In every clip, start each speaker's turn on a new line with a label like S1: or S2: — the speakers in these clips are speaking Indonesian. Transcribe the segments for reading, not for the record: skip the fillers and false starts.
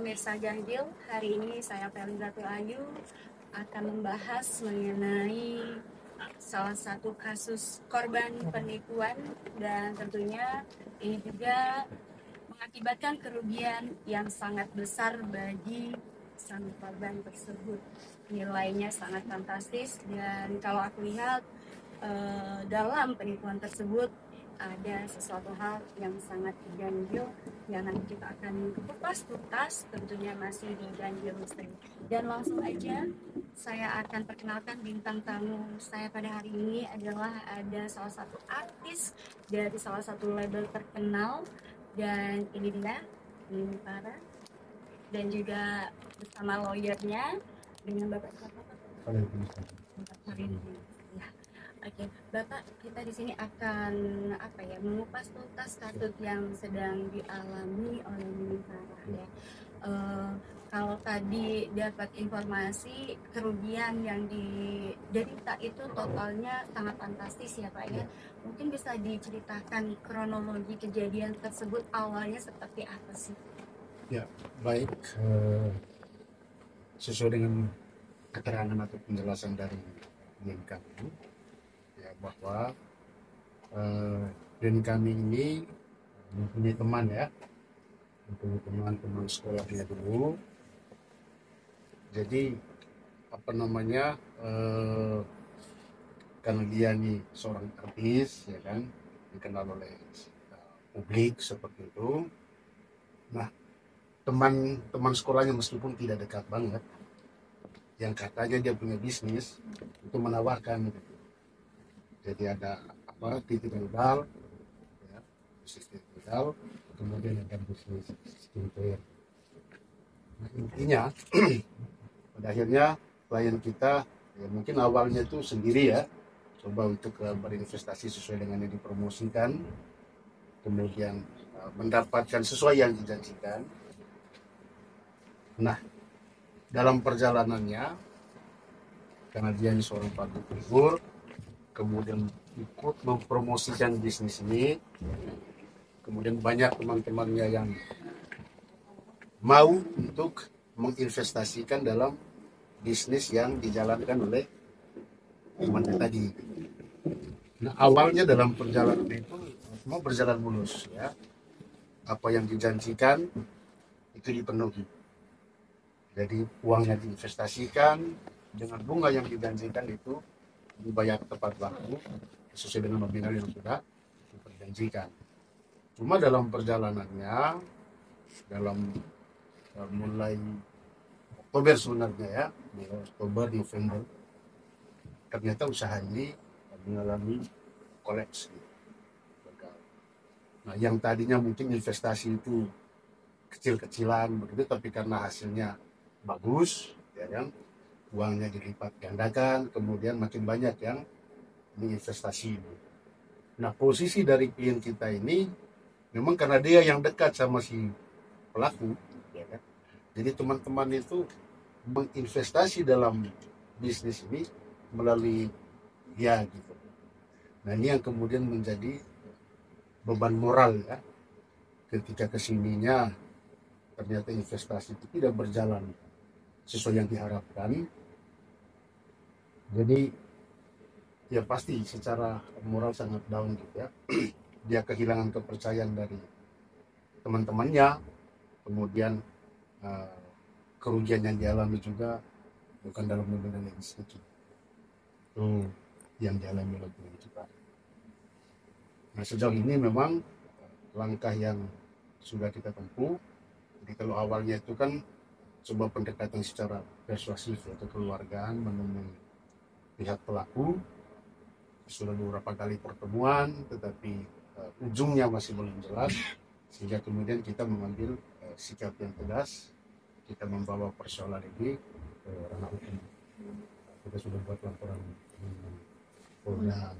S1: pemirsa Ganjil, hari ini saya Pelin Ratu Ayu akan membahas mengenai salah satu kasus korban penipuan dan tentunya ini juga mengakibatkan kerugian yang sangat besar bagi sang korban tersebut. Nilainya sangat fantastis dan kalau aku lihat dalam penipuan tersebut ada sesuatu hal yang sangat ganjil yang nanti kita akan kupas tuntas, tentunya masih di Ganjil Misteri. Dan langsung aja saya akan perkenalkan bintang tamu saya pada hari ini adalah ada salah satu artis dari salah satu label terkenal, dan ini dia Nini Farah, dan juga bersama lawyernya dengan Bapak siapa Pak? Bapak Faridin. Ya. Oke, Bapak, kita di sini akan mengupas tuntas kasus yang sedang dialami oleh Nini Farah ya. Kalau tadi dapat informasi kerugian yang diderita itu totalnya sangat fantastis ya Pak ya. Mungkin bisa diceritakan kronologi kejadian tersebut awalnya seperti apa sih?
S2: Ya, baik. Sesuai dengan keterangan atau penjelasan dari klien kami, ya bahwa klien kami ini mempunyai teman ya, mempunyai teman-teman sekolahnya dulu. Jadi karena dia ini seorang artis ya kan, dikenal oleh publik seperti itu. Nah, teman-teman sekolahnya meskipun tidak dekat banget, yang katanya dia punya bisnis itu menawarkan gitu. Jadi ada titik modal ya, bisnis titik modal, kemudian ada bisnis skincare. Nah, intinya pada akhirnya klien kita ya mungkin awalnya itu sendiri ya, coba untuk berinvestasi sesuai dengan yang dipromosikan, kemudian mendapatkan sesuai yang dijanjikan. Nah, dalam perjalanannya, karena dia ini seorang public figure, kemudian ikut mempromosikan bisnis ini, kemudian banyak teman-temannya yang mau untuk menginvestasikan dalam bisnis yang dijalankan oleh temannya tadi. Nah, awalnya dalam perjalanan itu semua berjalan mulus ya. Apa yang dijanjikan itu dipenuhi. Jadi uangnya diinvestasikan dengan bunga yang dijanjikan itu dibayar tepat waktu sesuai dengan nominal yang sudah diperjanjikan. Cuma dalam perjalanannya, dalam mulai Oktober sebenarnya ya, Oktober, November, ternyata usaha ini mengalami kolaps. Nah, yang tadinya mungkin investasi itu kecil-kecilan begitu, tapi karena hasilnya bagus, ya kan, uangnya dilipat gandakan, kemudian makin banyak yang diinvestasi. Nah, posisi dari klien kita ini memang karena dia yang dekat sama si pelaku, ya kan, jadi teman-teman itu menginvestasi dalam bisnis ini melalui dia gitu. Nah, ini yang kemudian menjadi beban moral ya, ketika kesininya ternyata investasi itu tidak berjalan sesuai yang diharapkan. Jadi ya pasti secara moral sangat down gitu ya. Dia kehilangan kepercayaan dari teman-temannya, kemudian kerugian yang dialami juga bukan dalam nominal yang sedikit. Itu yang dialami oleh klien kita. Nah, sejauh ini memang langkah yang sudah kita tempuh. Jadi kalau awalnya itu kan coba pendekatan secara persuasif atau keluargaan menemui pihak pelaku, sudah beberapa kali pertemuan, tetapi ujungnya masih belum jelas, sehingga kemudian kita mengambil sikap yang tegas. Kita membawa persoalan ini ke ranah hukum. Kita sudah buat laporan Polda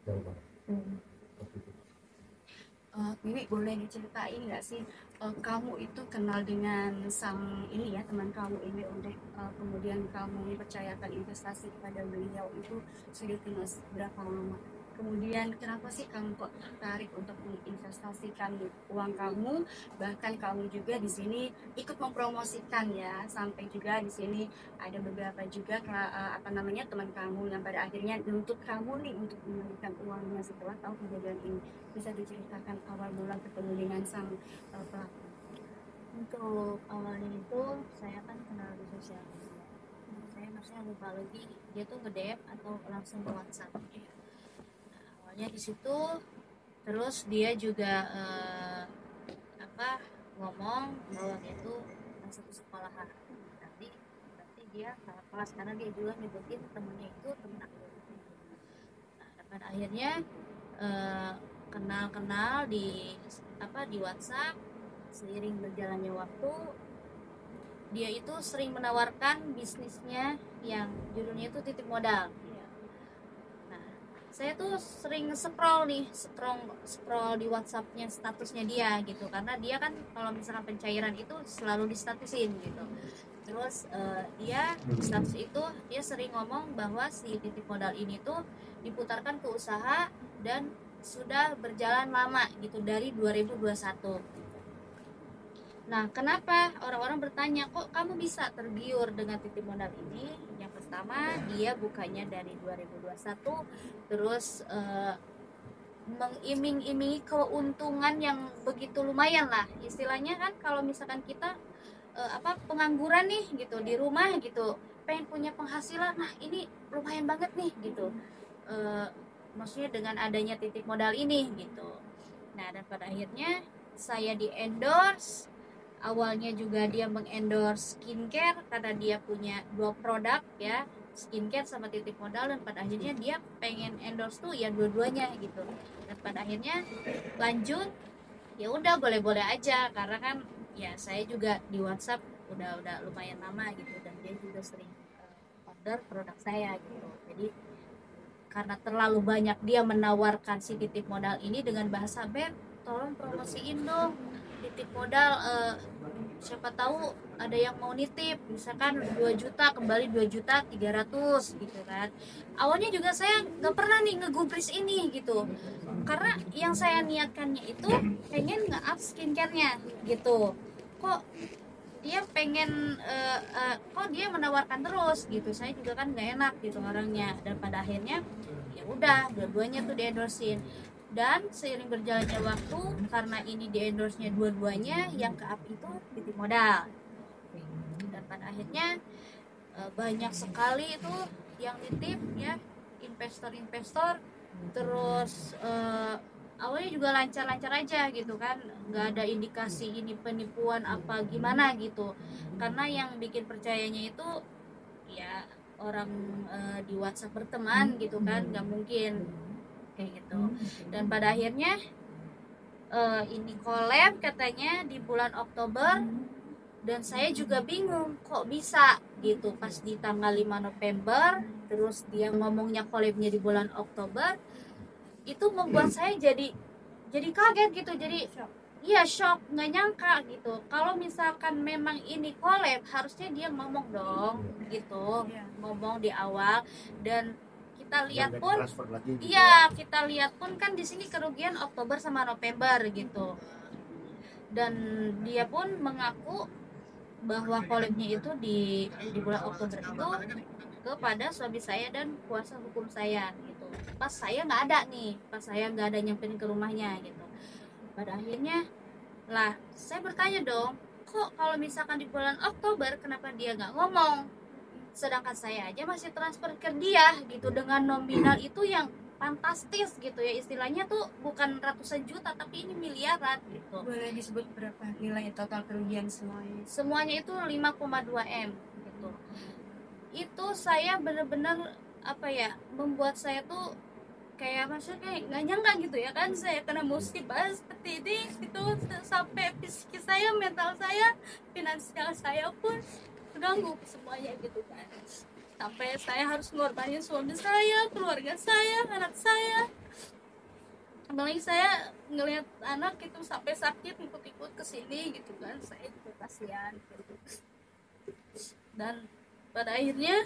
S2: Jawa Barat.
S1: Bibi, boleh diceritain nggak sih, kamu itu kenal dengan sang ini ya, teman kamu ini udah kemudian kamu mempercayakan investasi kepada beliau itu sudah kenal berapa lama? kemudian kenapa sih kamu kok tertarik untuk menginvestasikan uang kamu, bahkan kamu juga di sini ikut mempromosikan ya, sampai juga di sini ada beberapa juga teman kamu yang pada akhirnya nuntut kamu nih untuk mengembalikan uangnya setelah tahu kejadian ini. Bisa diceritakan awal mula ketemu dengan sang pelaku?
S3: Untuk awalnya itu saya kan kenal di sosial media. Saya maksudnya lupa lagi dia tuh nge-DM atau langsung ke WhatsApp. Nah, awalnya di situ, terus dia juga ngomong bahwa dia tuh satu sekolahan. Berarti dia kakak kelas karena dia juga nyebutin temennya itu temen aku. Nah, dan pada akhirnya kenal di WhatsApp. Seiring berjalannya waktu, dia itu sering menawarkan bisnisnya yang judulnya itu titip modal. Nah, saya tuh sering scroll di WhatsAppnya, statusnya dia gitu, karena dia kan kalau misalkan pencairan itu selalu distatusin gitu. Terus dia di status itu dia sering ngomong bahwa si titip modal ini tuh diputarkan ke usaha dan sudah berjalan lama gitu dari 2021. Nah, kenapa orang-orang bertanya kok kamu bisa tergiur dengan titip modal ini? Yang pertama, dia bukanya dari 2021, terus mengiming-imingi keuntungan yang begitu lumayan lah. Istilahnya kan kalau misalkan kita pengangguran nih gitu di rumah gitu, pengen punya penghasilan, nah ini lumayan banget nih gitu. Maksudnya dengan adanya titip modal ini gitu. Nah, dan pada akhirnya saya di endorse. Awalnya juga dia mengendorse skincare karena dia punya 2 produk ya, skincare sama titip modal, dan pada akhirnya dia pengen endorse tuh ya dua-duanya gitu. Dan pada akhirnya lanjut, ya udah boleh-boleh aja karena kan ya saya juga di WhatsApp udah lumayan lama gitu, dan dia juga sering order produk saya gitu. Jadi karena terlalu banyak dia menawarkan si titip modal ini dengan bahasa, "Beb, tolong promosiin dong titip modal, siapa tahu ada yang mau nitip, misalkan 2 juta kembali 2.300.000 gitu kan." Awalnya juga saya nggak pernah nih ngegubris ini gitu, karena yang saya niatkannya itu pengen nge-up skincare-nya gitu. Kok dia pengen kok dia menawarkan terus gitu, saya juga kan nggak enak gitu orangnya. Dan pada akhirnya ya udah dua-duanya tuh di-endorsein. Dan seiring berjalannya waktu, karena ini di-endorse-nya dua-duanya, yang ke-up itu titip modal. Dan pada akhirnya banyak sekali itu yang nitip ya, investor-investor. Terus awalnya juga lancar-lancar aja gitu kan, nggak ada indikasi ini penipuan apa gimana gitu. Karena yang bikin percayanya itu ya orang di WhatsApp berteman gitu kan, nggak mungkin kayak gitu. Dan pada akhirnya ini collab katanya di bulan Oktober, dan saya juga bingung kok bisa gitu pas di tanggal 5 November, terus dia ngomongnya collabnya di bulan Oktober. Itu membuat saya jadi kaget gitu, jadi iya shock, nggak nyangka gitu. Kalau misalkan memang ini collab, harusnya dia ngomong dong gitu, ngomong di awal. Dan kita lihat pun iya, kita lihat pun kan di sini kerugian Oktober sama November gitu. Dan dia pun mengaku bahwa collabnya itu di bulan Oktober itu kepada suami saya dan kuasa hukum saya gitu. Pas saya nggak ada nih, pas saya nggak ada nyamperin ke rumahnya gitu. Pada akhirnya lah saya bertanya dong, kok kalau misalkan di bulan Oktober kenapa dia nggak ngomong, sedangkan saya aja masih transfer ke dia gitu dengan nominal itu yang fantastis gitu ya, istilahnya tuh bukan ratusan juta tapi ini miliaran gitu.
S1: Boleh disebut berapa nilai total kerugian semuanya?
S3: Semuanya itu 5,2 M gitu. Itu saya bener-bener membuat saya tuh kayak maksudnya nggak nyangka gitu ya kan, saya kena musibah seperti ini gitu, sampai fisik saya, mental saya, finansial saya pun terganggu semuanya gitu kan. Sampai saya harus ngorbanin suami saya, keluarga saya, anak saya. Apalagi saya ngelihat anak itu sampai sakit ikut-ikut kesini gitu kan, saya juga kasihan gitu. Dan pada akhirnya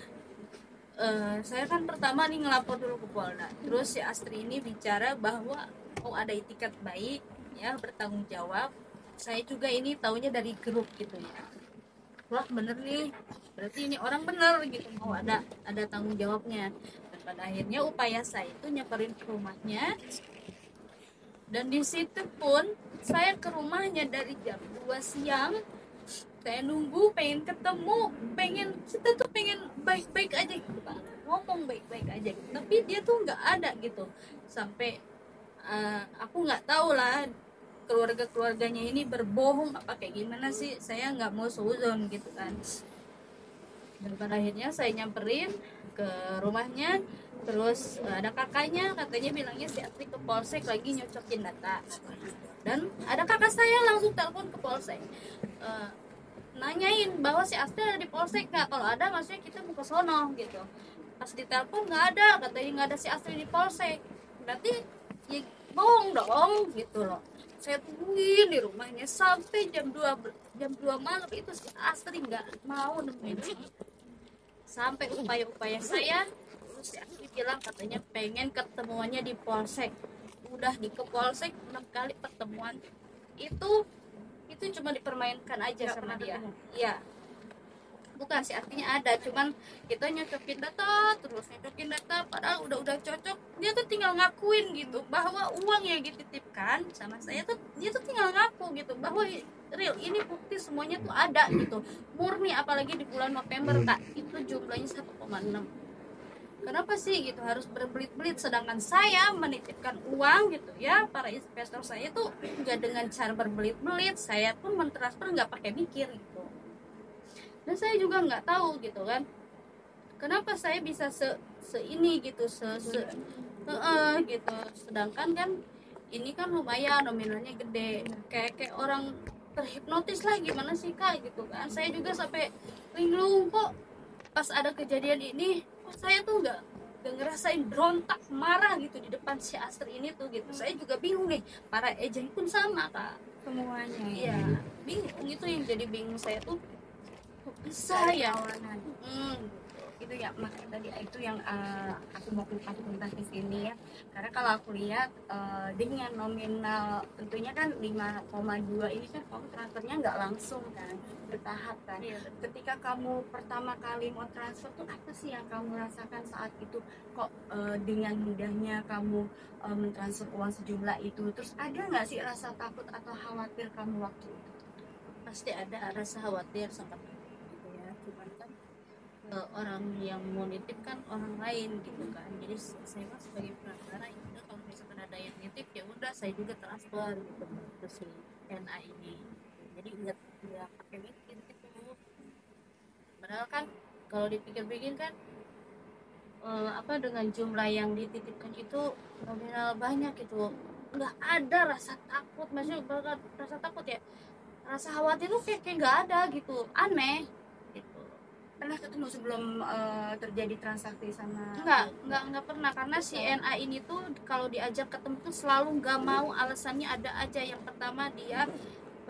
S3: Saya kan pertama nih ngelapor dulu ke Polda, terus si Astri ini bicara bahwa mau ada itikat baik ya, bertanggung jawab. Saya juga ini taunya dari grup gitu ya, wah bener nih, berarti ini orang bener gitu, mau ada tanggung jawabnya. Dan pada akhirnya upaya saya itu nyamperin ke rumahnya, dan di situ pun saya ke rumahnya dari jam 2 siang. Saya nunggu, pengen ketemu, kita tuh pengen baik-baik aja gitu Pak, ngomong baik-baik aja gitu. Tapi dia tuh nggak ada gitu. Sampai aku nggak tahu lah keluarganya ini berbohong apa kayak gimana sih, saya nggak mau suzon gitu kan. Dan pada akhirnya saya nyamperin ke rumahnya, terus ada kakaknya, katanya bilangnya si Astri ke polsek lagi nyocokin data. Dan ada kakak saya langsung telepon ke polsek, eh, nanyain bahwa si Astri ada di polsek nggak, kalau ada maksudnya kita mau ke sono gitu. Pas ditelepon nggak ada, katanya nggak ada si Astri di polsek, berarti ya bohong dong gitu loh. Saya tungguin di rumahnya sampai jam 2 malam itu si Astri nggak mau nemuin saya. Sampai upaya-upaya saya, terus si Astri bilang katanya pengen ketemuannya di polsek. Udah di ke polsek 6 kali pertemuan, itu cuma dipermainkan aja
S1: Nggak
S3: sama
S1: pernah
S3: dia.
S1: ketemu.
S3: Iya, bukan sih, artinya ada, cuman kita nyocokin data, terus nyocokin data, padahal udah cocok, dia tuh tinggal ngakuin gitu bahwa uang yang dititipkan sama saya tuh, dia tuh tinggal ngaku gitu bahwa real ini bukti semuanya tuh ada gitu, murni. Apalagi di bulan November Kak, itu jumlahnya 1,6. Kenapa sih gitu harus berbelit-belit, sedangkan saya menitipkan uang gitu ya, para investor saya tuh nggak dengan cara berbelit-belit, saya pun mentransfer nggak pakai mikir gitu. Dan saya juga nggak tahu gitu kan, kenapa saya bisa se ini gitu, gitu. Sedangkan kan ini kan lumayan nominalnya gede, kayak orang terhipnotis lah, gimana sih Kak gitu kan. Saya juga sampai linglung kok pas ada kejadian ini, kok saya tuh nggak ngerasain berontak marah gitu di depan si Astri ini tuh gitu. Saya juga bingung nih, para agent pun sama Kak,
S1: Semuanya
S3: iya bingung. Itu yang jadi bingung saya tuh, kok bisa
S1: dari
S3: ya.
S1: kawanan. Itu ya, makanya tadi itu yang aku mau kupas tentang di sini ya, karena kalau aku lihat dengan nominal tentunya kan 5,2 ini kan kamu transfernya nggak langsung kan, bertahap kan.
S3: Iya,
S1: Ketika kamu pertama kali mau transfer tuh apa sih yang kamu rasakan saat itu, kok dengan mudahnya kamu mentransfer uang sejumlah itu, terus ada nggak sih rasa takut atau khawatir kamu waktu itu?
S3: pasti ada rasa khawatir sempat gitu ya, cuman kan orang yang mau nitip kan orang lain gitu kan, jadi saya mah sebagai perantara ya udah, kalau misalkan ada yang nitip ya udah saya juga transfer gitu ke si NA ini. Jadi nggak pakai mikir gitu, padahal kan kalau dipikir-pikir kan apa, dengan jumlah yang dititipkan itu nominal banyak gitu, nggak ada rasa takut, maksudnya bukan rasa takut ya, rasa khawatir tuh kayak nggak ada gitu, aneh gitu.
S1: Pernah ketemu sebelum terjadi transaksi sama?
S3: Nggak pernah, karena si NA ini tuh kalau diajak ketemu tuh selalu nggak mau, alasannya ada aja. Yang pertama dia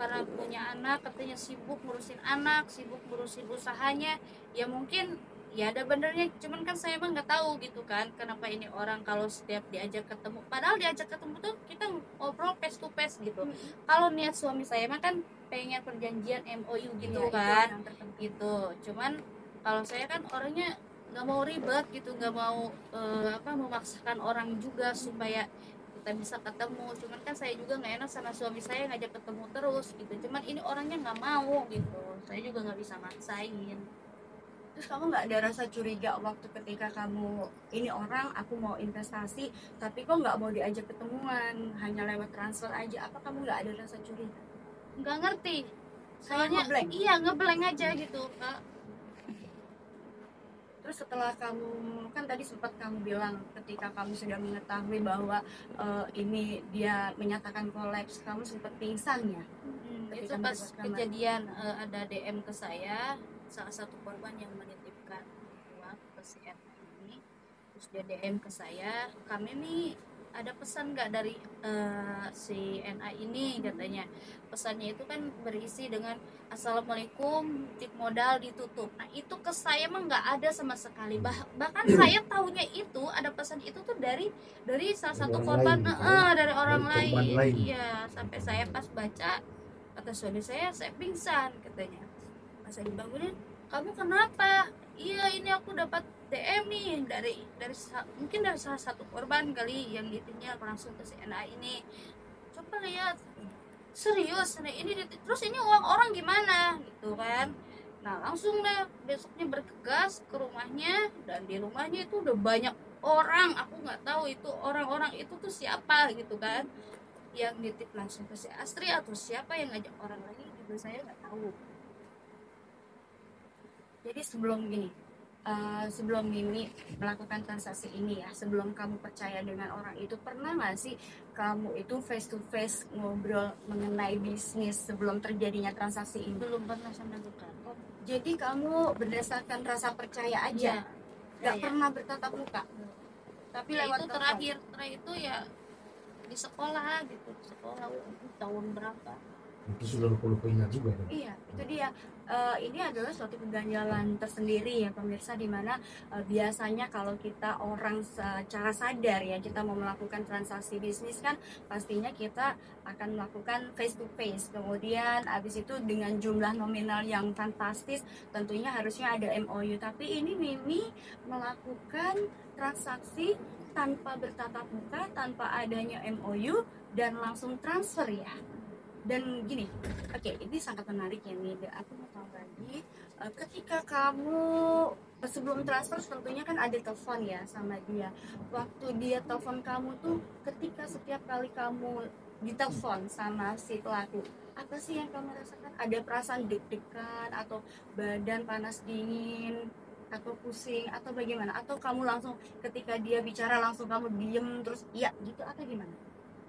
S3: karena punya anak, katanya sibuk ngurusin anak, sibuk ngurusin usahanya, ya mungkin ya ada benernya, cuman kan saya emang nggak tahu gitu kan kenapa ini orang kalau setiap diajak ketemu, padahal diajak ketemu tuh kita ngobrol face to face gitu. Kalau niat suami saya emang kan pengen perjanjian MOU gitu
S1: Iya, itu
S3: kan
S1: yang terpenting.
S3: gitu. Cuman kalau saya kan orangnya nggak mau ribet gitu, nggak mau apa, memaksakan orang juga supaya kita bisa ketemu. Cuman kan saya juga nggak enak sama suami saya ngajak ketemu terus gitu, cuman ini orangnya nggak mau gitu, saya juga nggak bisa maksain.
S1: Terus kamu nggak ada rasa curiga waktu ketika kamu, ini orang aku mau investasi tapi kok nggak mau diajak ketemuan, hanya lewat transfer aja, apa kamu nggak ada rasa curiga?
S3: Nggak ngerti
S1: Saya
S3: soalnya,
S1: ngeblank.
S3: iya ngeblank aja gitu Kak.
S1: Terus setelah kamu, kan tadi sempat kamu bilang ketika kamu sudah mengetahui bahwa ini dia menyatakan kolaps, kamu sempat pingsan ya?
S3: Itu
S1: Ketika
S3: pas
S1: mendapatkan
S3: kejadian ada DM ke saya, salah satu korban yang menitipkan uang ke si RA ini, terus dia DM ke saya, kami nih ada pesan nggak dari si NA ini, katanya. Pesannya itu kan berisi dengan assalamualaikum, tip modal ditutup. Nah itu ke saya mah nggak ada sama sekali. Bahkan saya tahunya itu ada pesan itu tuh dari salah
S2: Dari
S3: satu
S2: orang
S3: korban,
S2: lain gitu ya.
S3: dari orang
S2: Dari korban
S3: lain.
S2: lain.
S3: Iya, sampai saya pas baca, kata suami saya pingsan katanya. Pas saya dibangunin, kamu kenapa? Iya, ini aku dapat DM nih mungkin dari salah satu korban kali yang itunya langsung ke si NA ini. Coba lihat, serius, nah ini terus ini uang orang gimana gitu kan. Nah langsung deh besoknya bergegas ke rumahnya, dan di rumahnya itu udah banyak orang, aku nggak tahu itu orang-orang itu tuh siapa gitu kan, yang nitip langsung ke si Astri atau siapa yang ngajak orang lagi juga saya nggak tahu. Jadi sebelum Mimi melakukan transaksi ini ya, sebelum kamu percaya dengan orang itu, pernah nggak sih kamu itu face to face ngobrol mengenai bisnis sebelum terjadinya transaksi ini? Belum pernah sama sekali.
S1: Jadi kamu berdasarkan rasa percaya aja,
S3: Iya,
S1: nggak
S3: iya.
S1: pernah bertatap muka, tapi
S3: Ya,
S1: lewat
S3: itu
S1: telepon.
S3: terakhir itu ya di sekolah gitu, di sekolah tahun berapa.
S2: Itu sudah lupa-lupa ingat juga kan?
S1: Iya, itu dia. Ini adalah suatu keganjalan tersendiri ya pemirsa, dimana biasanya kalau kita orang secara sadar ya kita mau melakukan transaksi bisnis kan pastinya kita akan melakukan face to face. Kemudian habis itu dengan jumlah nominal yang fantastis, tentunya harusnya ada MOU. Tapi ini Mimi melakukan transaksi tanpa bertatap muka, tanpa adanya MOU, dan langsung transfer ya. Dan gini, oke, ini sangat menarik ya nih. Aku mau tahu lagi, ketika kamu sebelum transfer tentunya kan ada telepon ya sama dia. Waktu dia telepon kamu tuh, ketika setiap kali kamu ditelepon sama si pelaku, apa sih yang kamu rasakan? Ada perasaan deg-degan atau badan panas dingin atau pusing atau bagaimana? Atau kamu langsung ketika dia bicara langsung kamu diem terus iya gitu atau gimana?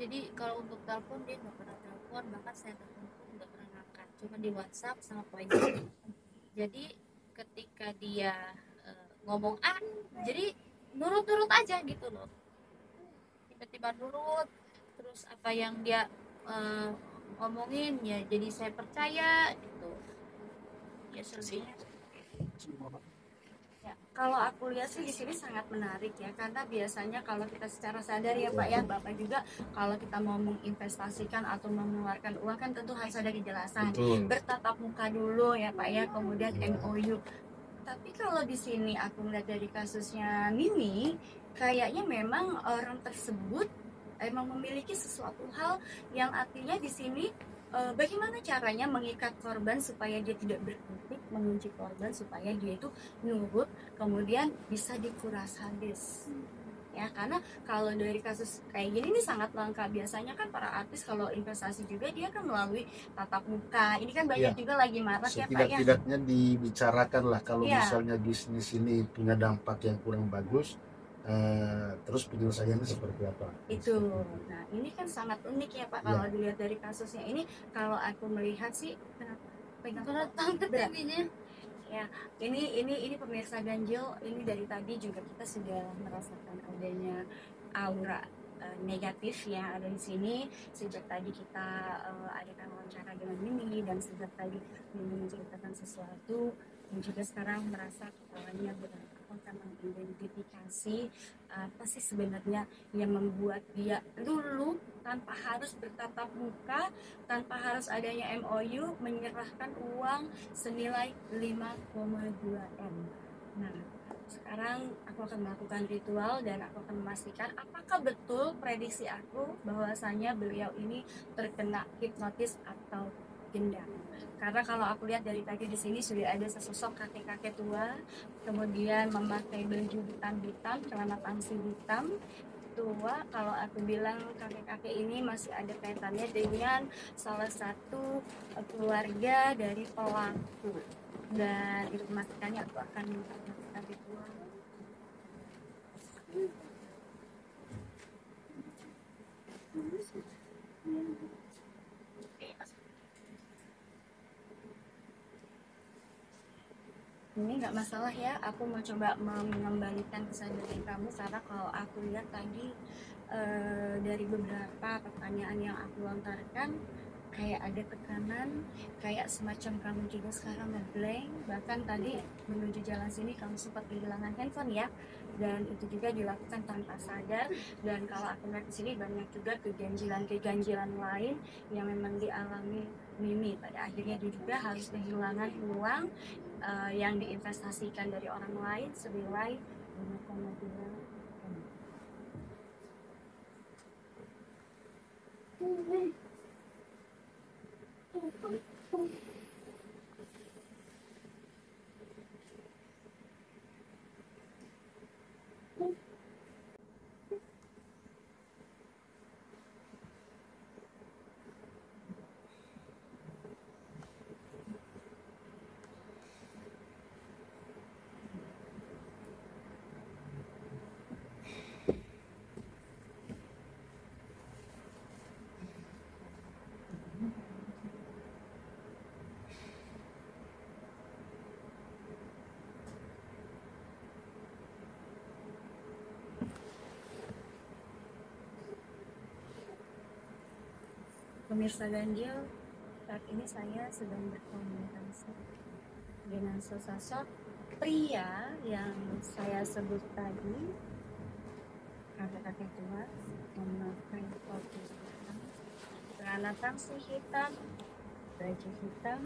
S3: Jadi kalau untuk telepon dia nggak pernah telepon, bahkan saya telepon pun nggak pernah ngangkat, cuma di WhatsApp sama voice. Jadi ketika dia ngomong jadi nurut-nurut aja gitu loh, tiba-tiba nurut, terus apa yang dia eh, ngomongin ya jadi saya percaya gitu ya, selebihnya.
S1: Ya, kalau aku lihat sih di sini sangat menarik ya, karena biasanya kalau kita secara sadar ya Pak ya, Bapak juga kalau kita mau menginvestasikan atau mengeluarkan uang kan tentu harus ada kejelasan.
S2: Betul.
S1: Bertatap muka dulu ya Pak ya, kemudian MOU. Tapi kalau di sini aku melihat dari kasusnya Mimi, kayaknya memang orang tersebut emang memiliki sesuatu hal yang artinya di sini bagaimana caranya mengikat korban supaya dia tidak berkutik, mengunci korban supaya dia itu nurut, kemudian bisa dikuras habis. Ya, karena kalau dari kasus kayak gini ini sangat langka. Biasanya kan para artis kalau investasi juga dia kan melalui tatap muka. Ini kan banyak
S2: Ya,
S1: juga lagi marak ya Pak ya.
S2: setidak-tidaknya dibicarakan lah kalau
S1: Iya.
S2: misalnya bisnis ini punya dampak yang kurang bagus, terus penyelesaiannya seperti apa?
S1: Itu. Nah, ini kan sangat unik ya Pak kalau
S2: Iya.
S1: dilihat dari kasusnya ini. Kalau aku melihat sih kenapa pegang
S3: Berat banget
S1: berat.
S3: ininya.
S1: Ya, ini pemirsa ganjil, ini dari tadi juga kita sudah merasakan adanya aura negatif yang ada di sini. Sejak tadi kita adakan wawancara dengan Mimi, dan sejak tadi Mimi menceritakan sesuatu, dan juga sekarang merasa kepalanya berat. Aku akan mengidentifikasi apa sih sebenarnya yang membuat dia dulu tanpa harus bertatap muka, tanpa harus adanya MOU, menyerahkan uang senilai 5,2 M. Nah, sekarang aku akan melakukan ritual dan aku akan memastikan apakah betul prediksi aku bahwasanya beliau ini terkena hipnotis atau gendam. Karena kalau aku lihat dari tadi di sini sudah ada sesosok kakek-kakek tua, kemudian memakai baju hitam-hitam, celana pangsi hitam, tua. Kalau aku bilang kakek-kakek ini masih ada kaitannya dengan salah satu keluarga dari pelaku, dan itu memastikannya aku akan melakukan ritual. Ini nggak masalah ya, aku mau coba mengembalikan kesadaran kamu, karena kalau aku lihat tadi dari beberapa pertanyaan yang aku lontarkan kayak ada tekanan, kayak semacam kamu juga sekarang ngeblank, bahkan tadi menuju jalan sini kamu sempat kehilangan handphone ya, dan itu juga dilakukan tanpa sadar. Dan kalau aku lihat di sini banyak juga keganjilan lain yang memang dialami Mimi. Pada akhirnya dia juga harus kehilangan uang yang diinvestasikan dari orang lain senilai 5,2 Pemirsa ganjil, saat ini saya sedang berkomunikasi dengan sesosok pria yang saya sebut tadi, kakek-kakek tua, memakai topi hitam, celana tangsi hitam, baju hitam.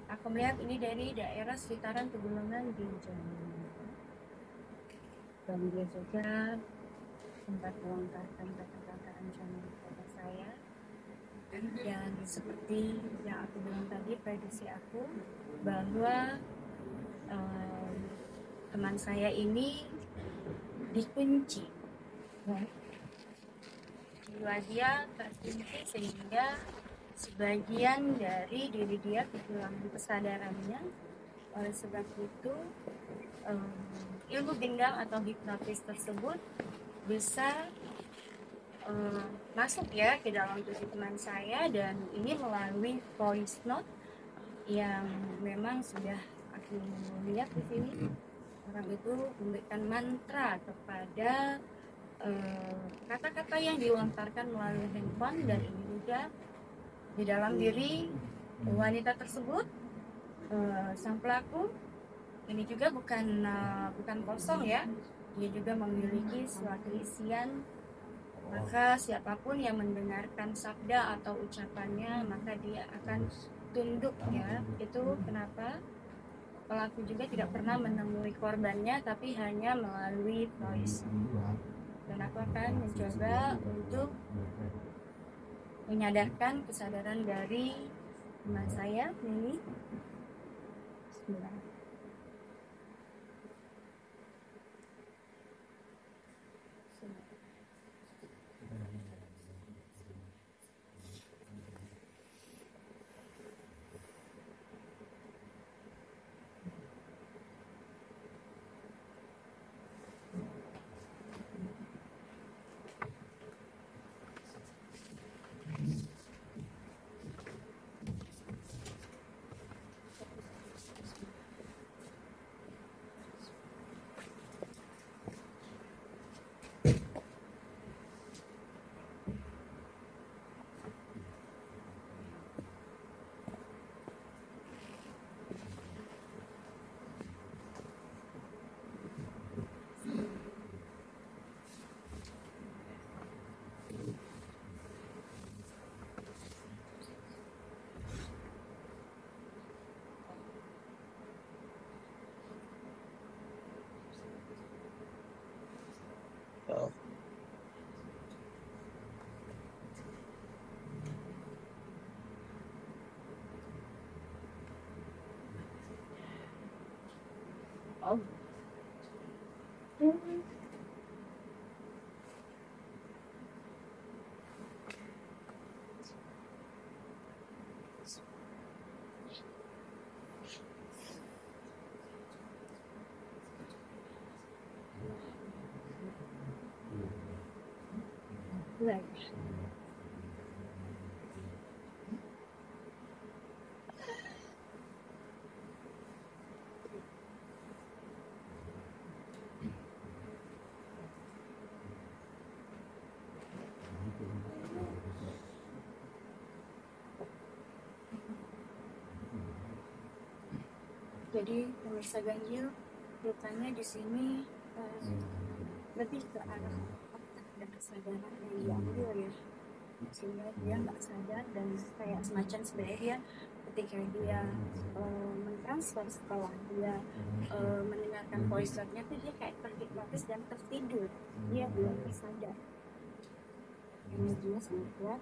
S1: Aku melihat ini dari daerah sekitaran Pegunungan di Jawa. Dan dia juga sempat melontarkan kata-kata ancaman kepada saya. Dan seperti yang aku bilang tadi, prediksi aku bahwa teman saya ini dikunci, jiwa dia terkunci sehingga sebagian dari diri dia kehilangan kesadarannya. Oleh sebab itu ilmu gendang atau hipnotis tersebut bisa masuk ya ke dalam tubuh teman saya, dan ini melalui voice note yang memang sudah aku lihat di sini. Orang itu memberikan mantra kepada kata-kata yang dilontarkan melalui handphone, dan ini juga di dalam diri wanita tersebut, sang pelaku ini juga bukan kosong ya, dia juga memiliki suatu isian. Maka siapapun yang mendengarkan sabda atau ucapannya, maka dia akan tunduk ya. Itu kenapa pelaku juga tidak pernah menemui korbannya, tapi hanya melalui voice. Dan aku akan mencoba untuk menyadarkan kesadaran dari teman saya ini. Bismillah. Oh. Right. Jadi pemirsa ganjil lukanya di sini lebih ke arah otak dan kesadaran yang diambil ya, sehingga dia nggak sadar dan kayak semacam sebenarnya dia ketika dia mentransfer setelah dia mendengarkan voice note-nya tuh dia kayak terhipnotis dan tertidur, dia belum sadar. Energinya sangat kuat.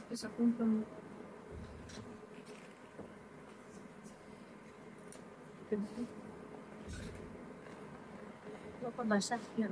S1: Terus aku kok basah ya.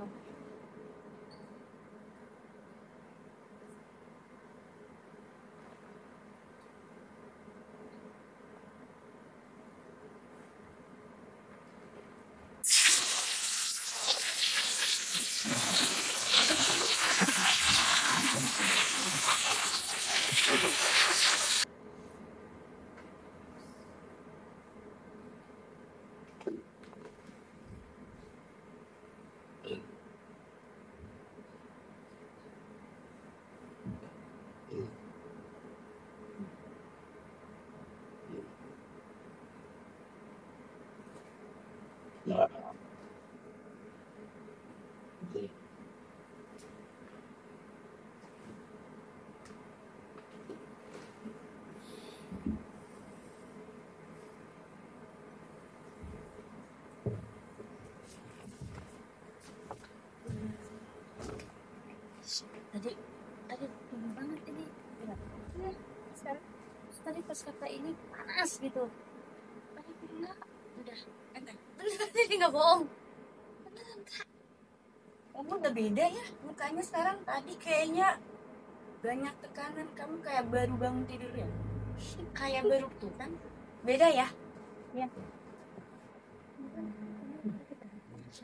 S1: Tadi tinggi banget ini ya, sekarang tadi pas kata ini panas gitu, tadi enggak, udah enggak tadi nggak bohong, beneran Kak. Kamu udah beda ya mukanya sekarang, tadi kayaknya banyak tekanan, kamu kayak baru bangun tidur ya, kayak baru tuh kan, beda ya. Ya.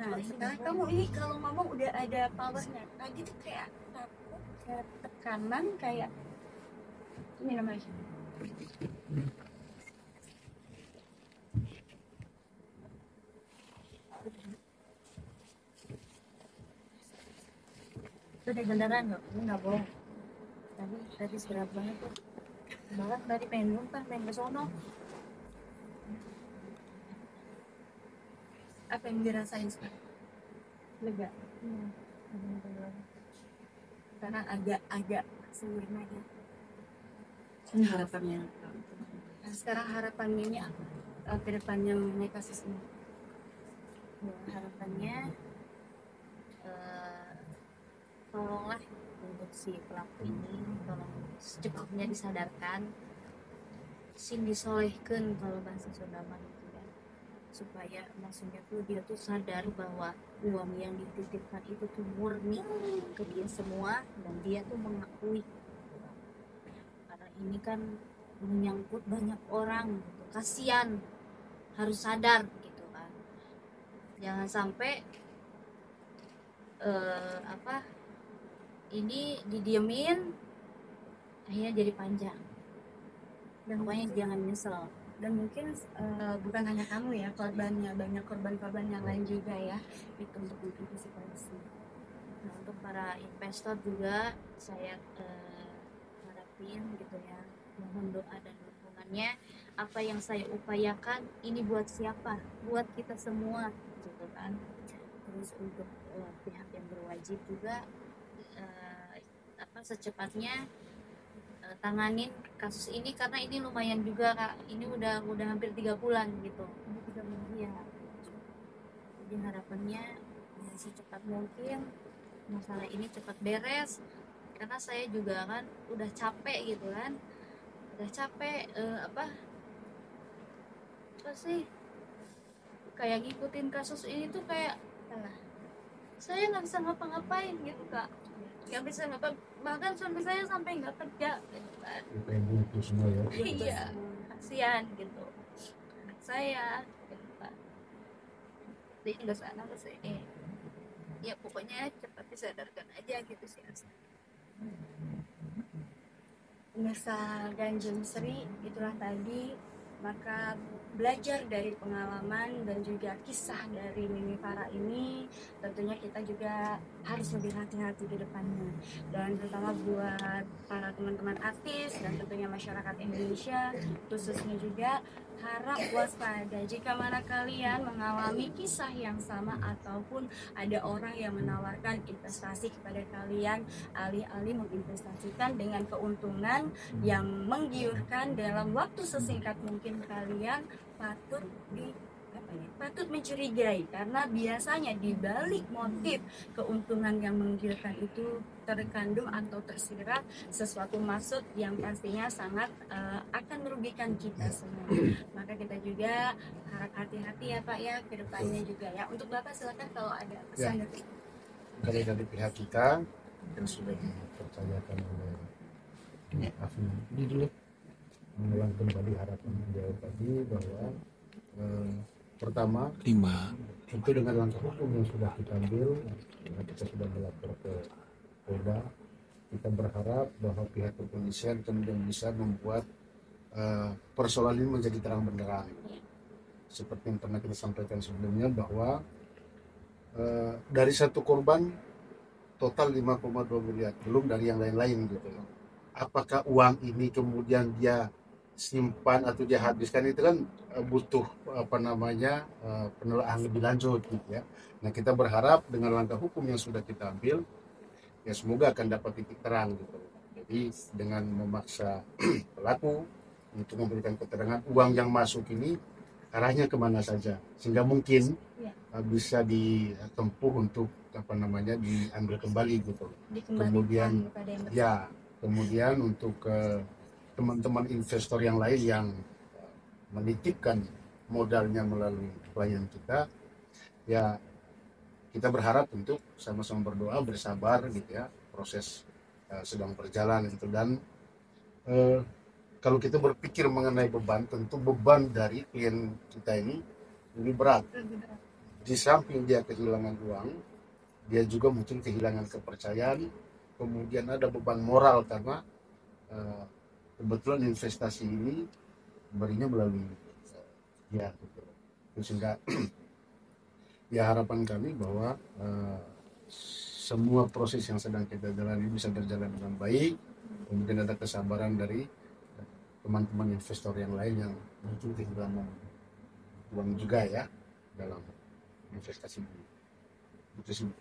S1: Nah sekarang kamu ini kalau ngomong udah ada powernya, tadi tuh kayak takut, kayak tekanan, kayak ini namanya itu udah beneran loh, ini nggak bohong. Tadi berat banget tuh, malah tadi pengen muntah, pengen ke sono. Apa yang dirasain sekarang? Lega. Karena agak sempurna ya. Ini harapannya. Nah, sekarang harapannya ini apa? Ke depannya mengenai kasus ini. Ya, harapannya tolonglah untuk si pelaku ini, tolong secepatnya disadarkan, sin disolehkan kalau bahasa Sunda mah gitu ya, supaya maksudnya tuh dia tuh sadar bahwa uang yang dititipkan itu tuh murni ke dia semua dan dia tuh mengakui, karena ini kan menyangkut banyak orang gitu. Kasian, harus sadar gitu kan, jangan sampai ini didiemin akhirnya jadi panjang. Dan pokoknya jangan nyesel. Dan mungkin bukan hanya kamu ya korbannya, banyak korban-korban yang lain juga ya, itu untuk antisipasi. Nah untuk para investor juga saya harapin gitu ya, mohon doa dan dukungannya. Apa yang saya upayakan ini buat siapa? Buat kita semua gitu kan. Terus untuk pihak yang berwajib juga secepatnya tanganin kasus ini, karena ini lumayan juga Kak, ini udah hampir 3 bulan gitu, ini 3 bulan ya. Jadi harapannya ya, secepat mungkin masalah ini cepat beres, karena saya juga kan udah capek gitu kan, udah capek apa sih, kayak ngikutin kasus ini tuh kayak alah, saya nggak bisa ngapa-ngapain gitu Kak.
S3: nggak bisa ngapa, bahkan suami saya sampai nggak kerja gitu kan.
S2: Kayak buntu semua ya.
S3: Iya, kasihan gitu anak saya gitu kan. Jadi nggak sana ke sini, ya pokoknya cepat disadarkan aja gitu sih Asa.
S1: Pemirsa Ganjil Misteri, itulah tadi, maka belajar dari pengalaman dan juga kisah dari Mimi Farah ini, tentunya kita juga harus lebih hati-hati ke depannya. Dan terutama buat para teman-teman artis dan tentunya masyarakat Indonesia, khususnya juga harap waspada jika mana kalian mengalami kisah yang sama ataupun ada orang yang menawarkan investasi kepada kalian, alih-alih menginvestasikan dengan keuntungan yang menggiurkan dalam waktu sesingkat mungkin, kalian patut mencurigai, karena biasanya di balik motif keuntungan yang menggiurkan itu terkandung atau tersirat sesuatu maksud yang pastinya sangat akan merugikan kita semua. Maka kita juga harap hati-hati ya Pak ya ke depannya juga ya. Untuk Bapak silakan kalau ada pesan dari
S2: Kalau dari pihak kita yang sudah dipercayakan oleh Afni ini dulu, mengulang kembali harapan beliau tadi bahwa pertama itu dengan langkah hukum yang sudah kita ambil, kita sudah melapor ke Polda, kita berharap bahwa pihak kepolisian kemudian bisa membuat persoalan ini menjadi terang benderang. Seperti yang pernah kita sampaikan sebelumnya bahwa dari satu korban total 5,2 miliar, belum dari yang lain-lain gitu. Apakah uang ini kemudian dia simpan atau dia habiskan, itu kan butuh penelaahan lebih lanjut gitu ya. Nah, kita berharap dengan langkah hukum yang sudah kita ambil ya semoga akan dapat titik terang gitu. Jadi dengan memaksa pelaku untuk memberikan keterangan uang yang masuk ini arahnya kemana saja, sehingga mungkin bisa ditempuh untuk diambil kembali gitu. Kemudian kemudian untuk teman-teman investor yang lain yang menitipkan modalnya melalui klien kita, ya kita berharap untuk sama-sama berdoa, bersabar gitu ya, proses sedang berjalan gitu. Dan kalau kita berpikir mengenai beban, tentu beban dari klien kita ini lebih berat. Di samping dia kehilangan uang, dia juga mungkin kehilangan kepercayaan, kemudian ada beban moral karena kebetulan investasi ini berinya melalui dia gitu. Sehingga ya harapan kami bahwa semua proses yang sedang kita jalani bisa berjalan dengan baik, kemudian ada kesabaran dari teman-teman investor yang lain yang mungkin kehilangan uang juga ya dalam investasi ini. Itu sih.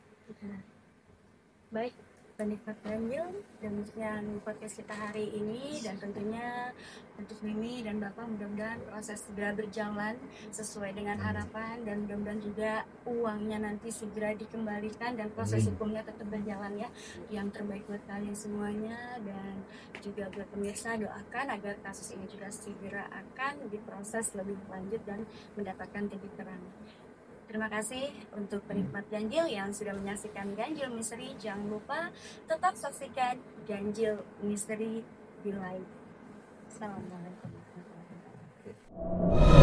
S1: Baik, penikmat Ganjil, demikian podcast kita hari ini, dan tentunya untuk Mimi dan Bapak mudah-mudahan proses segera berjalan sesuai dengan harapan, dan mudah-mudahan juga uangnya nanti segera dikembalikan dan proses hukumnya tetap berjalan ya. Yang terbaik buat kalian semuanya, dan juga buat pemirsa, doakan agar kasus ini juga segera akan diproses lebih lanjut dan mendapatkan titik terang. Terima kasih untuk penikmat Ganjil yang sudah menyaksikan Ganjil Misteri. Jangan lupa tetap saksikan Ganjil Misteri di live. Assalamualaikum warahmatullahi wabarakatuh.